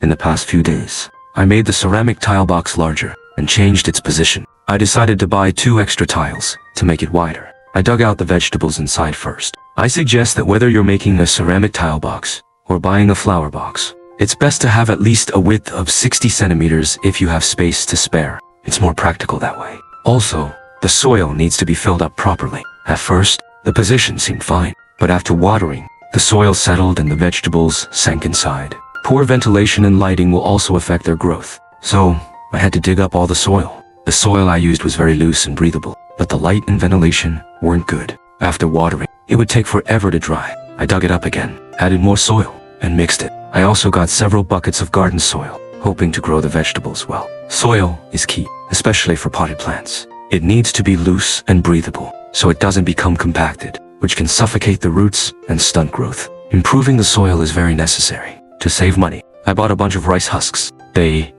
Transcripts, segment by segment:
In the past few days, I made the ceramic tile box larger and changed its position. I decided to buy 2 extra tiles to make it wider. I dug out the vegetables inside first. I suggest that whether you're making a ceramic tile box or buying a flower box, it's best to have at least a width of 60 centimeters if you have space to spare. It's more practical that way. Also, the soil needs to be filled up properly. At first, the position seemed fine, but after watering, the soil settled and the vegetables sank inside. Poor ventilation and lighting will also affect their growth. So, I had to dig up all the soil. The soil I used was very loose and breathable, but the light and ventilation weren't good. After watering, it would take forever to dry. I dug it up again, added more soil, and mixed it. I also got several buckets of garden soil, hoping to grow the vegetables well. Soil is key, especially for potted plants. It needs to be loose and breathable, so it doesn't become compacted, which can suffocate the roots and stunt growth. Improving the soil is very necessary. To save money, I bought a bunch of rice husks. They,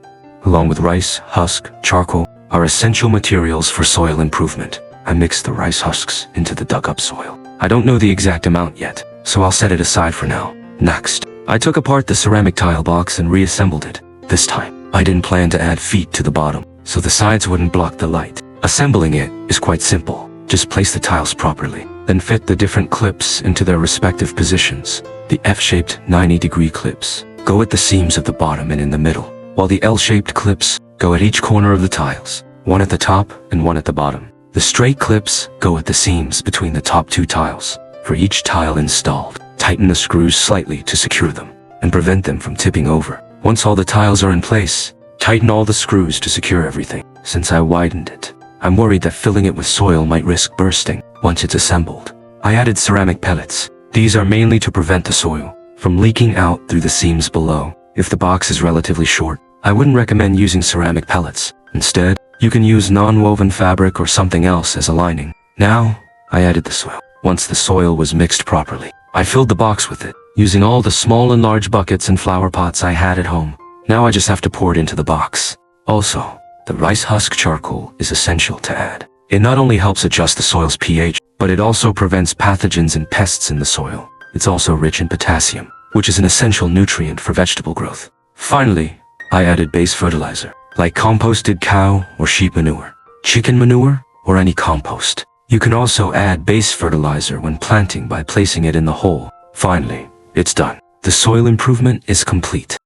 along with rice, husk, charcoal, are essential materials for soil improvement. I mixed the rice husks into the dug-up soil. I don't know the exact amount yet, so I'll set it aside for now. Next, I took apart the ceramic tile box and reassembled it. This time, I didn't plan to add feet to the bottom, so the sides wouldn't block the light. Assembling it is quite simple. Just place the tiles properly, then fit the different clips into their respective positions. The F-shaped 90-degree clips go at the seams of the bottom and in the middle, while the L-shaped clips go at each corner of the tiles, one at the top and one at the bottom. The straight clips go at the seams between the top 2 tiles. For each tile installed, tighten the screws slightly to secure them and prevent them from tipping over. Once all the tiles are in place, tighten all the screws to secure everything. Since I widened it, I'm worried that filling it with soil might risk bursting once it's assembled. I added ceramic pellets. These are mainly to prevent the soil from leaking out through the seams below. If the box is relatively short, I wouldn't recommend using ceramic pellets. Instead, you can use non-woven fabric or something else as a lining. Now, I added the soil. Once the soil was mixed properly, I filled the box with it, using all the small and large buckets and flower pots I had at home. Now I just have to pour it into the box. Also, the rice husk charcoal is essential to add. It not only helps adjust the soil's pH, but it also prevents pathogens and pests in the soil. It's also rich in potassium, which is an essential nutrient for vegetable growth. Finally, I added base fertilizer, like composted cow or sheep manure, chicken manure, or any compost. You can also add base fertilizer when planting by placing it in the hole. Finally, it's done. The soil improvement is complete.